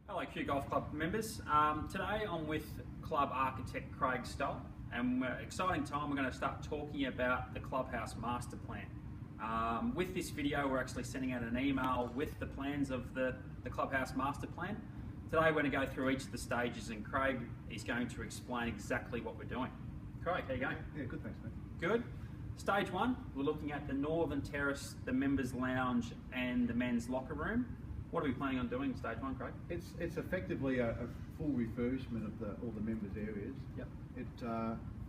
Hello Q Golf Club members. Today I'm with Club Architect Craig Stoll, and exciting time. We're going to start talking about the Clubhouse Master Plan. With this video we're actually sending out an email with the plans of the Clubhouse Master Plan. Today we're going to go through each of the stages and Craig is going to explain exactly what we're doing. Craig, how you going? Yeah, good, thanks mate. Good. Stage one, we're looking at the northern terrace, the members lounge and the men's locker room. What are we planning on doing in stage one, Craig? It's effectively a full refurbishment of all the members' areas. Yep.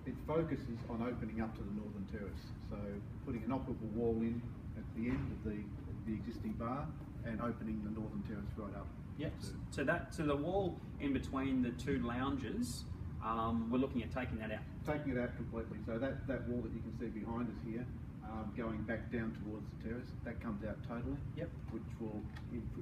It focuses on opening up to the northern terrace, so putting an operable wall in at the end of the existing bar and opening the northern terrace right up. Yep. So the wall in between the two lounges, we're looking at taking that out. Taking it out completely. So that wall that you can see behind us here, going back down towards the terrace, that comes out totally. Yep. Which will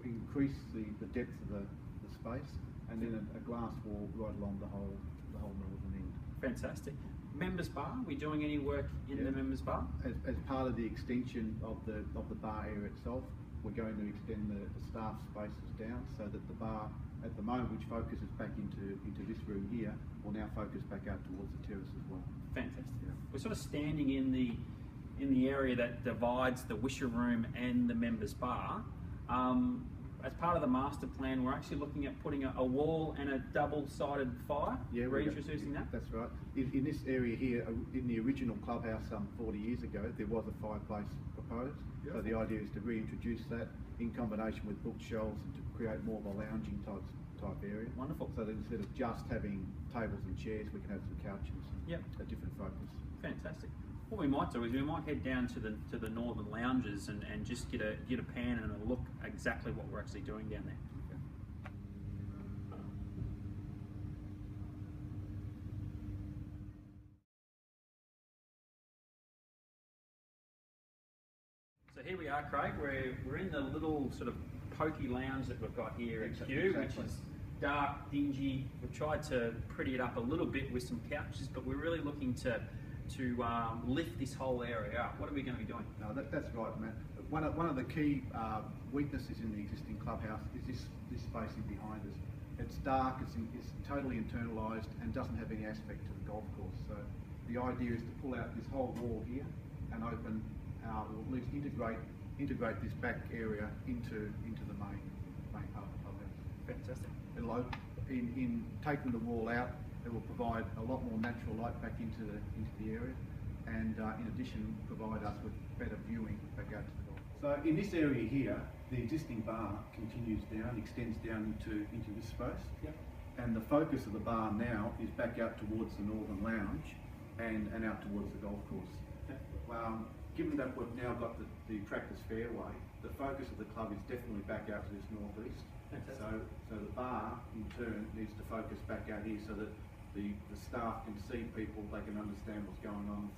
increase the depth of the space, and then a glass wall right along the whole northern end. Fantastic. Members bar, are we doing any work in the members bar? As part of the extension of the bar area itself, we're going to extend the staff spaces down so that the bar at the moment, which focuses back into this room here, will now focus back out towards the terrace as well. Fantastic. Yeah. We're sort of standing in the area that divides the wisher room and the members bar. As part of the master plan, we're actually looking at putting a wall and a double-sided fire. Yeah, reintroducing that. That's right. In this area here, in the original clubhouse 40 years ago, there was a fireplace proposed. Yep. So the idea is to reintroduce that in combination with bookshelves and to create more of a lounging type area. Wonderful. So that instead of just having tables and chairs, we can have some couches. Yep. A different focus. Fantastic. What we might do is we might head down to the northern lounges and just get a pan and a look exactly what we're actually doing down there. Okay. So here we are, Craig. We're in the little sort of pokey lounge that we've got here at Q, which is dark, dingy. We've tried to pretty it up a little bit with some couches, but we're really looking to lift this whole area up. What are we going to be doing? No, that's right, Matt. One of the key weaknesses in the existing clubhouse is this spacing behind us. It's dark, it's totally internalised and doesn't have any aspect to the golf course. So the idea is to pull out this whole wall here and open, or at least integrate this back area into the main part of the clubhouse. Fantastic. In taking the wall out, it will provide a lot more natural light back into the area, and in addition provide us with better viewing back out to the golf. So in this area here, the existing bar continues down, extends down into this space. Yep. And the focus of the bar now is back out towards the northern lounge and out towards the golf course. Yep. Given that we've now got the practice fairway, the focus of the club is definitely back out to this northeast. So the bar in turn needs to focus back out here so that the staff can see people, they can understand what's going on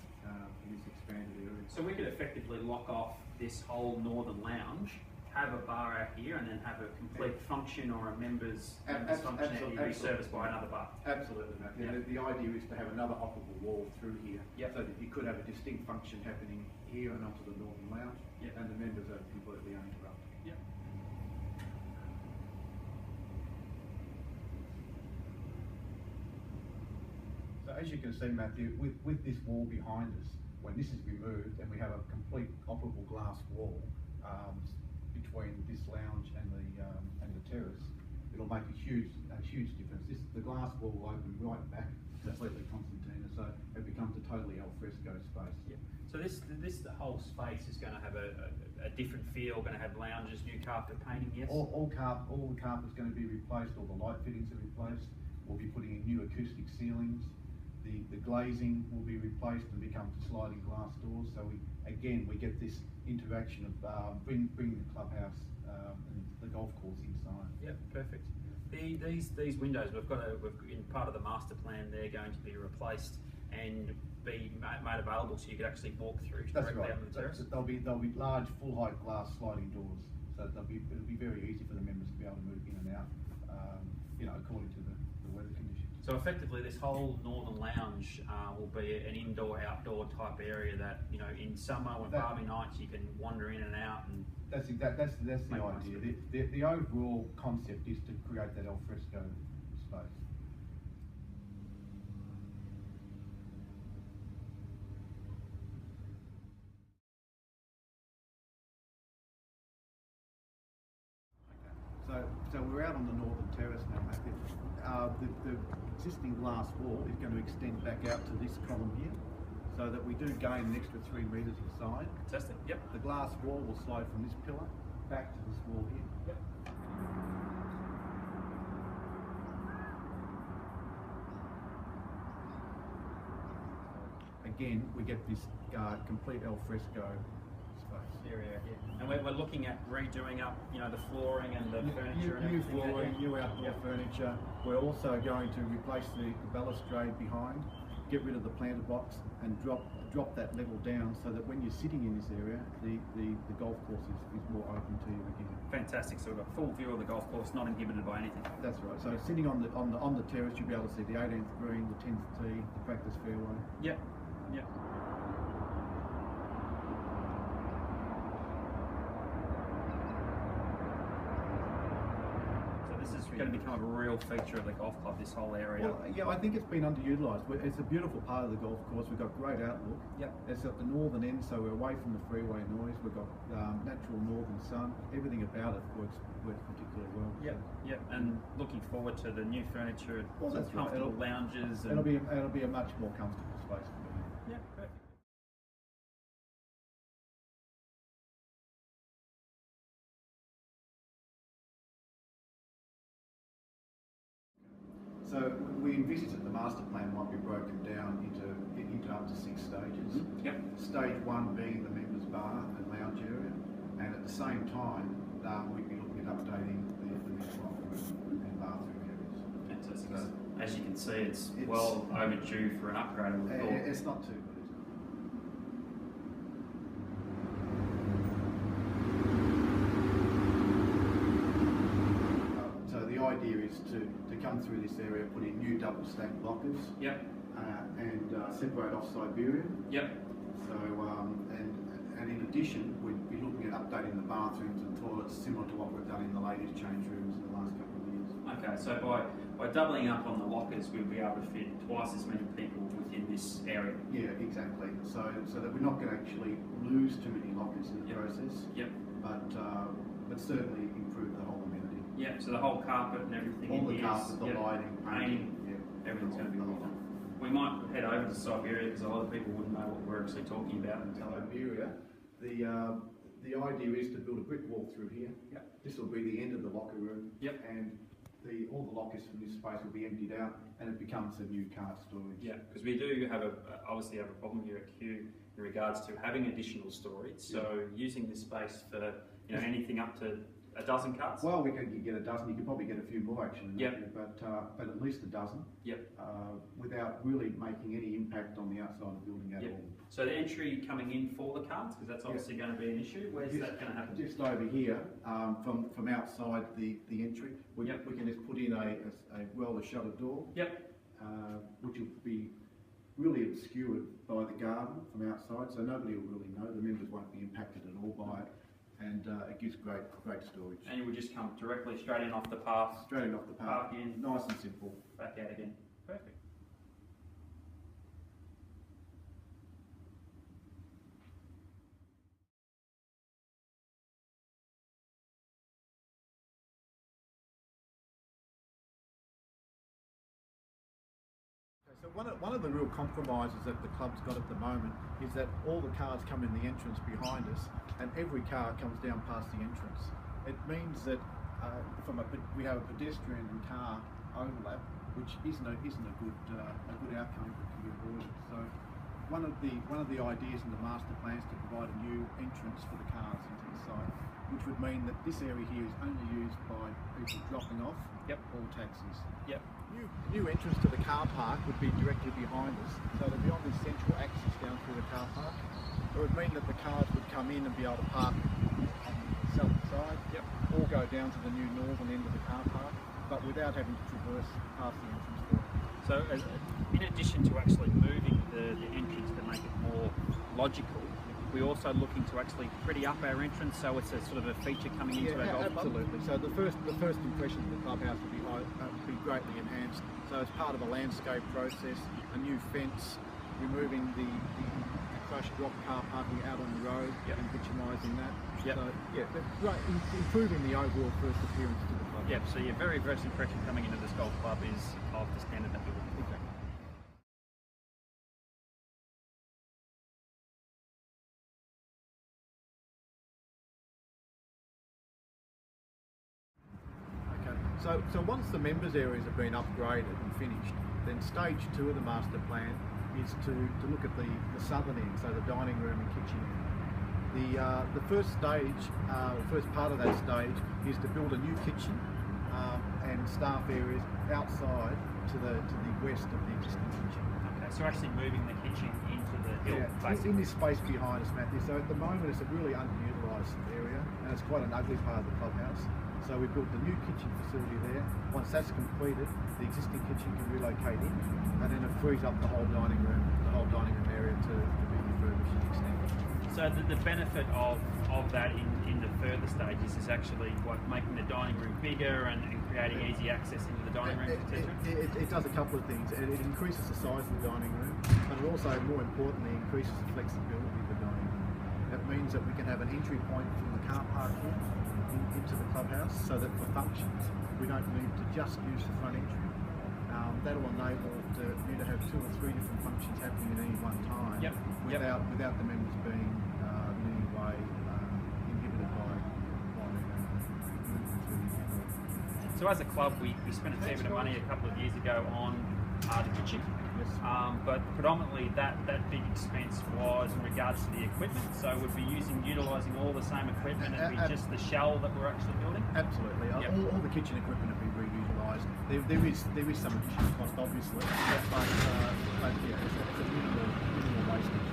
in this expanded area. So we could effectively lock off this whole northern lounge, have a bar out here, and then have a complete function or a members functionality serviced by another bar. Absolutely, Matt. Yeah. The idea is to have another operable wall through here, so that you could have a distinct function happening here and onto the northern lounge, and the members are completely uninterrupted. Yep. So as you can see, Matthew, with this wall behind us, when this is removed and we have a complete operable glass wall between this lounge and the terrace, it'll make a huge difference. The glass wall will open right back completely concertina, so it becomes a totally al fresco space. Yeah. So this whole space is going to have a different feel. Going to have lounges, new carpet painting. Yes. All the carpet's going to be replaced. All the light fittings are replaced. We'll be putting in new acoustic ceilings. The glazing will be replaced and become sliding glass doors. So we get this interaction of bring the clubhouse and the golf course inside. Yep, perfect. These windows we've in part of the master plan. They're going to be replaced and be made available so you could actually walk through directly out on the terrace. They'll be large full height glass sliding doors. So it'll be very easy for the members to be able to move in and out, according to the weather conditions. So So effectively, this whole northern lounge will be an indoor-outdoor type area that, you know, in summer when Barbie nights you can wander in and out. And that's the idea. The overall concept is to create that al fresco space. So we're out on the northern terrace now, Matthew. The existing glass wall is going to extend back out to this column here, so that we do gain an extra 3 metres inside. Fantastic. Yep. The glass wall will slide from this pillar back to this wall here. Yep. Again, we get this complete al fresco space. Area here. And we're looking at redoing up, you know, the flooring and the furniture and new everything. flooring, new outdoor furniture. We're also going to replace the balustrade behind, get rid of the planter box, and drop that level down so that when you're sitting in this area, the golf course is more open to you again. Fantastic. So we've got full view of the golf course, not inhibited by anything. That's right. So sitting on the terrace, you'll be able to see the 18th green, the 10th tee, the practice fairway. Yep. Yep. Going to become a real feature of the golf club, this whole area. Well, yeah, I think it's been underutilised. It's a beautiful part of the golf course. We've got great outlook. Yep. It's at the northern end, so we're away from the freeway noise. We've got natural northern sun. Everything about it works particularly well. Yep. Yep. And looking forward to the new furniture, that's comfortable right. lounges. It'll be a much more comfortable space for me. Yeah. Perfect. So we envisage that the master plan might be broken down into up to 6 stages. Mm-hmm. Yep. Stage 1 being the members bar and lounge area, and at the same time we'd be looking at updating the men's locker room and bathroom areas. Fantastic. So, as you can see, it's well overdue for an upgrade. It's not too good, is it? So the idea is to come through this area, put in new double stack lockers. Yep. And separate off Siberian. Yep. So and in addition, we'd be looking at updating the bathrooms and toilets similar to what we've done in the ladies' change rooms in the last couple of years. Okay, so by doubling up on the lockers, we'll be able to fit twice as many people within this area. Yeah, exactly. So that we're not going to actually lose too many lockers in the process. Yep. But certainly improve the whole amenity. Yeah. So the whole carpet and everything. All the carpet, the lighting, painting. Everything's going to be different. We might head over to Siberia because a lot of people wouldn't know what we're actually talking about. Siberia, the idea is to build a brick wall through here. Yep. This will be the end of the locker room. Yep. And all the lockers from this space will be emptied out, and it becomes a new cart storage. Yeah, because we do have obviously have a problem here at Q in regards to having additional storage. So using this space for anything up to a dozen carts. Well, we could get a dozen. You could probably get a few more actually. Yep. But at least a dozen. Yep. Without really making any impact on the outside of the building at all. So the entry coming in for the carts, because that's obviously going to be an issue. Where's that going to happen? Just over here, from outside the entry, we can just put in a roller shutter door. Yep. Which will be really obscured by the garden from outside, so nobody will really know. The members won't be impacted at all by it. And it gives great storage. And you would just come directly straight in off the path. Straight in off the path. Park in. Nice and simple. Back out again. Perfect. So one of the real compromises that the club's got at the moment is that all the cars come in the entrance behind us, and every car comes down past the entrance. It means that we have a pedestrian and car overlap, which isn't a good outcome that can be avoided. So one of the ideas in the master plan is to provide a new entrance for the cars into the site, which would mean that this area here is only used by people dropping off or taxis. Yep. New entrance to the car park would be directly behind us, so it'll be on this central axis down through the car park. It would mean that the cars would come in and be able to park on the southern side, or go down to the new northern end of the car park, but without having to traverse past the entrance door. So So in addition to actually moving the entrance to make it more logical, we're also looking to actually pretty up our entrance, so it's a sort of a feature coming into our golf club. Absolutely. So the first impression of the clubhouse would be greatly enhanced. So as part of a landscape process, a new fence, removing the crushed rock car parking out on the road, and bitumising that. So right, improving the overall first appearance to the club. So your very first impression coming into this golf club is of the standard that we're looking for. Exactly. So once the members areas have been upgraded and finished, then stage 2 of the master plan is to look at the southern end, so the dining room and kitchen end. The first stage, the first part of that stage is to build a new kitchen and staff areas outside to the west of the existing kitchen. Okay, so actually moving the kitchen into the hill, basically. In this space behind us, Matthew. So at the moment it's a really underutilised area and it's quite an ugly part of the clubhouse. So we built the new kitchen facility there. Once that's completed, the existing kitchen can relocate in, and then it frees up the whole dining room area to be refurbished and extended. So the benefit of that in the further stages is actually making the dining room bigger and creating easy access into the dining room, etc. It does a couple of things. It increases the size of the dining room, but it also, more importantly, increases the flexibility of the dining room. That means that we can have an entry point from the car park here into the clubhouse, so that for functions we don't need to just use the front entry. That'll enable you to have 2 or 3 different functions happening at any one time without the members being in any way inhibited by So as a club, we spent a fair bit of money a couple of years ago on the kitchen. But predominantly that big expense was in regards to the equipment, so we'd be utilising all the same equipment, it'd be just the shell that we're actually building? Absolutely. All the kitchen equipment would be reutilised. There is some additional cost obviously, but it's a minimal wastage.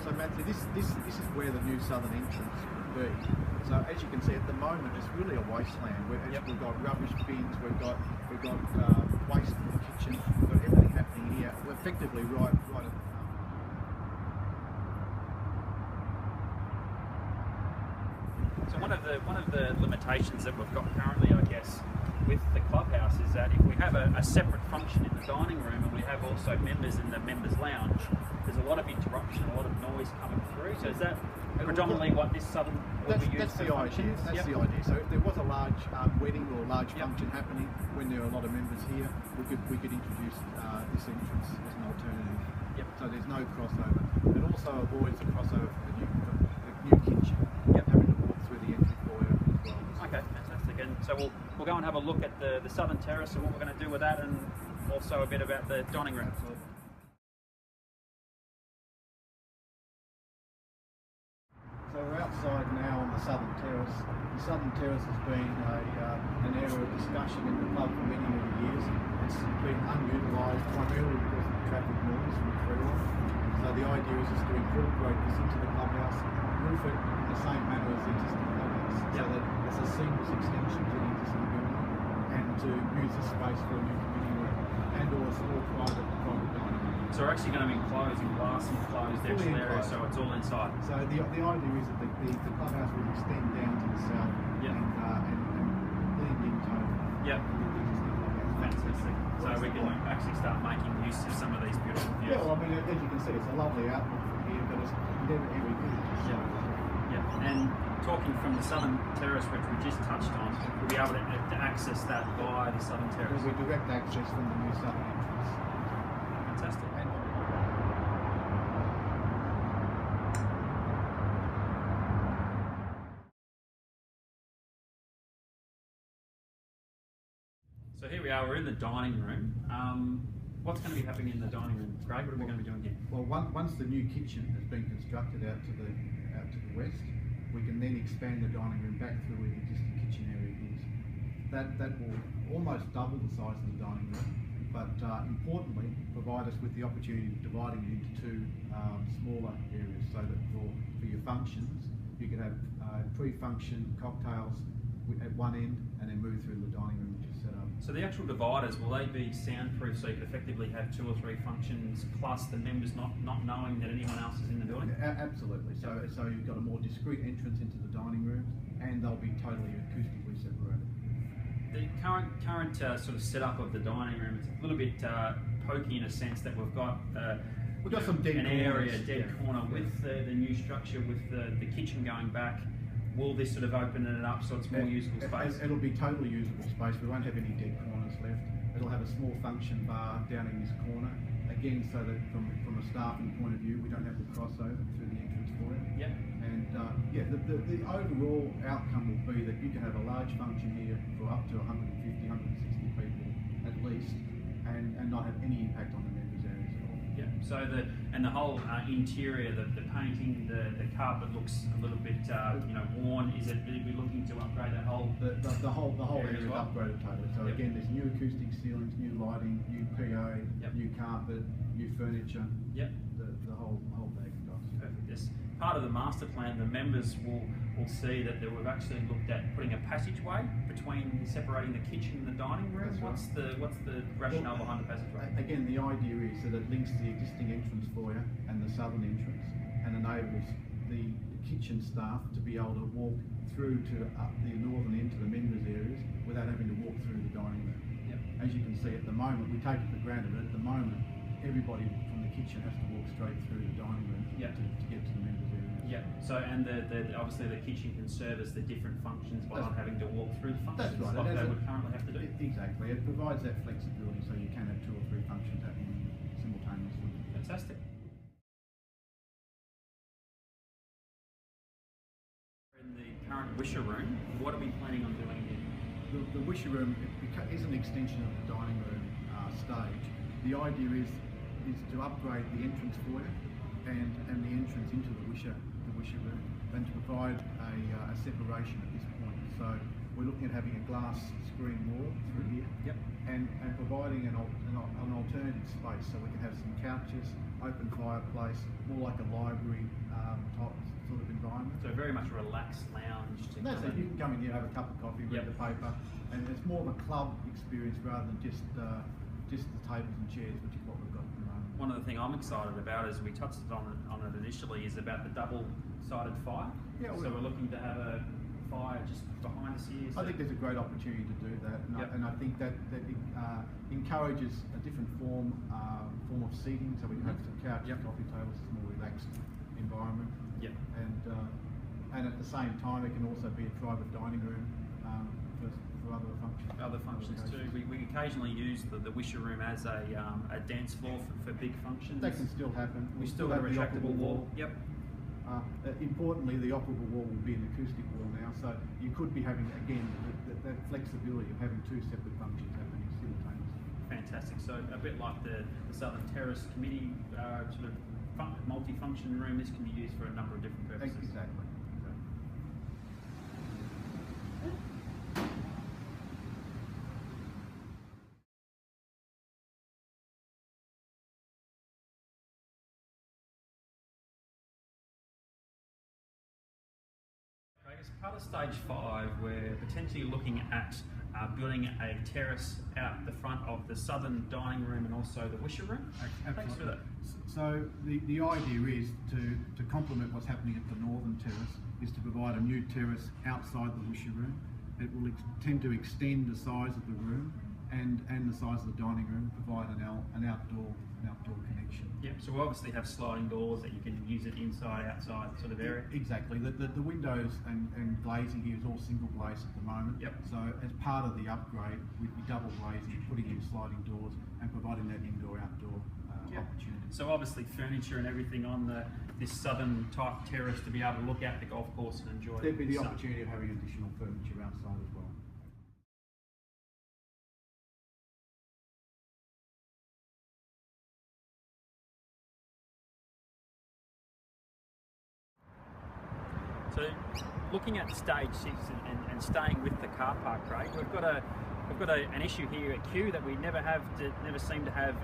So Matthew, this is where the new southern entrance would be. So as you can see at the moment, it's really a wasteland. We've got rubbish bins, we've got waste in the kitchen, we've got everything happening here. We're effectively right at the front. So one of the limitations that we've got currently, I guess, with the clubhouse is that if we have a separate function in the dining room and we have also members in the members lounge, there's a lot of interruption, a lot of noise coming through. So is that predominantly what this southern will be used for? That's the idea. So if there was a large wedding or a large function happening when there are a lot of members here, we could introduce this entrance as an alternative. So there's no crossover. It also avoids the crossover for the new kitchen having to walk through the entry foyer as well. Okay, fantastic. And so we'll go and have a look at the southern terrace and what we're going to do with that, and also a bit about the dining room. Absolutely. So we're outside now on the southern terrace. The southern terrace has been an area of discussion in the club for many years. It's been unutilised primarily because of the traffic noise from the freeway. So the idea is just to incorporate this into the clubhouse, roof it in the same manner as the existing clubhouse, so that it's a seamless extension to the existing building, and to use this space for a new community room and or a small private dining room. So we're actually going to be enclosing glass and closed actual area, so it's all inside. So the idea is that the clubhouse will extend down to the south and blend in totally. Fantastic. So we can actually start making use of some of these beautiful views. Yeah, well, I mean, as you can see, it's a lovely outlook from here, but it's never ever good. And talking from the southern terrace, which we just touched on, we'll be able to access that via the southern terrace. There'll be direct access from the new southern entrance. Fantastic. So here we are, we're in the dining room. What's going to be happening in the dining room, Craig? What are we going to be doing here? Well, once the new kitchen has been constructed out to the west, we can then expand the dining room back through where the existing kitchen area is. That will almost double the size of the dining room, but importantly provide us with the opportunity of dividing it into two smaller areas, so that for your functions you can have pre-function cocktails at one end and then move through the dining room which is set up. So the actual dividers, will they be soundproof so you could effectively have 2 or 3 functions plus the members not knowing that anyone else is in the building? Absolutely. So you've got a more discreet entrance into the dining rooms, and they'll be totally acoustically separated. The current sort of setup of the dining room, it's a little bit pokey in a sense that we've got some dead corner with the new structure, with the kitchen going back. Will this sort of open it up so it's more usable space? It'll be totally usable space. We won't have any dead corners left. It'll have a small function bar down in this corner, again, so that from a staffing point of view, we don't have to cross over through the entrance for it. Yep. And the overall outcome will be that you can have a large function here for up to 150, 160 people at least, and not have any impact on the members' areas at all. Yeah. So the whole interior, the painting, the carpet looks a little bit worn. Are we looking to upgrade that whole? The whole area is well? upgraded totally. So again, there's new acoustic ceilings, new lighting, new PA, new carpet, new furniture. Yep. The whole bag of dogs. Perfect. Yes. Part of the master plan, the members will see that we've actually looked at putting a passageway between separating the kitchen and the dining room. That's right. What's the rationale behind the passageway? Again, the idea is that it links the existing entrance foyer and the southern entrance, and enables the kitchen staff to be able to walk through to the northern end to the members' areas without having to walk through the dining room. Yep. As you can see at the moment, we take it for granted, but at the moment, everybody from the kitchen has to walk straight through the dining room to get to the members' areas. Yeah. So and obviously the kitchen can service the different functions by not having to walk through the functions That's right. like they would currently have to do. Exactly. It provides that flexibility, so you can have 2 or 3 functions happening simultaneously. Fantastic. In the current wisher room, what are we planning on doing here? The wisher room is an extension of the dining room stage. The idea is to upgrade the entrance foyer and the entrance into the wisher room, and to provide a separation at this point. So we're looking at having a glass screen wall through here. Yep. And providing an alternative space, so we can have some couches, open fireplace, more like a library type sort of environment. So very much a relaxed lounge. That's it. You can come in here, have a cup of coffee, read the paper, and it's more of a club experience rather than just the tables and chairs, which is what we've got at the moment. One of the things I'm excited about, as we touched on it initially, is about the double-sided fire. Yeah, so we're looking to have a fire just behind us here. I think there's a great opportunity to do that, and I think that encourages a different form of seating, so we can have some couches, coffee tables, it's a more relaxed environment. Yep. And at the same time, it can also be a private dining room for other functions. Other functions too. We occasionally use the wisher room as a dance floor for big functions. That can still happen. We still have a retractable wall. Yep. Importantly, the operable wall will be an acoustic wall now, so you could be having, again, that flexibility of having 2 separate functions happening simultaneously. Fantastic. So a bit like the Southern Terrace Committee sort of multi-function room, this can be used for a number of different purposes. Exactly. As part of stage 5, we're potentially looking at building a terrace out the front of the southern dining room and also the wisher room. Thanks for that. So the idea is to complement what's happening at the northern terrace, is to provide a new terrace outside the wisher room. It will tend to extend the size of the room and the size of the dining room, provide an outdoor connection. Yep, so we obviously have sliding doors that you can use it inside, outside sort of area. Exactly. The windows and glazing here is all single glaze at the moment. Yep. So as part of the upgrade, we'd be double glazing, putting in sliding doors and providing that indoor-outdoor opportunity. So obviously furniture and everything on this southern type terrace to be able to look out the golf course and enjoy. There'd be the opportunity of having additional furniture outside as well. So, looking at stage 6 and staying with the car park, Craig, we've got an issue here at Kew that we never seem to have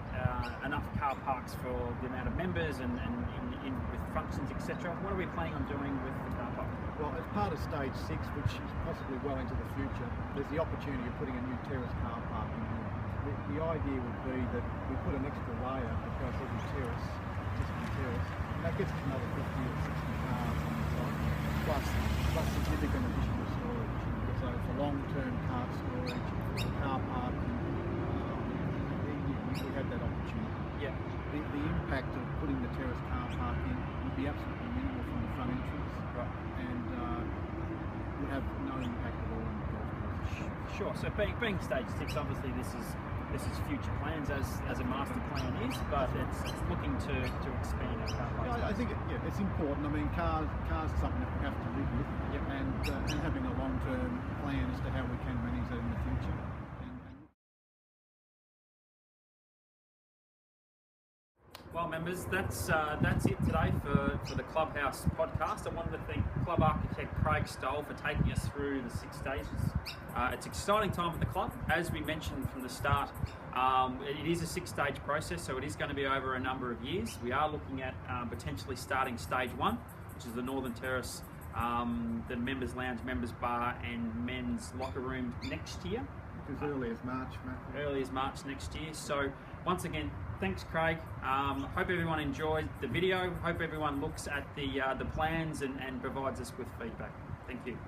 enough car parks for the amount of members and with functions, etc. What are we planning on doing with the car park? Well, as part of stage 6, which is possibly well into the future, there's the opportunity of putting a new terrace car park in here. The idea would be that we put an extra layer across every terrace, existing terrace, and that gets us another 50 or 60 cars on the site, plus significant additional storage. So for long-term car storage, car parking, we have that opportunity. Yeah. The impact of putting the terrace car park in would be absolutely minimal from the front entrance, right, and would have no impact at all on the golf course. Sure. So being stage 6, obviously this is future plans as a master plan is, but it's looking to expand our car park. Yeah, I think it's important. I mean, cars are something that we have to live with, and having a long-term plan as to how we can manage that in the future. Well, members, that's it today for the Clubhouse podcast. I wanted to thank club architect Craig Stoll for taking us through the 6 stages. It's an exciting time for the club. As we mentioned from the start, it is a 6-stage process, so it is going to be over a number of years. We are looking at potentially starting stage 1, which is the Northern Terrace, the members' lounge, members' bar, and men's locker room next year. As early as March, Matt. Early as March next year. So once again, thanks, Craig. Hope everyone enjoyed the video. Hope everyone looks at the plans and provides us with feedback. Thank you.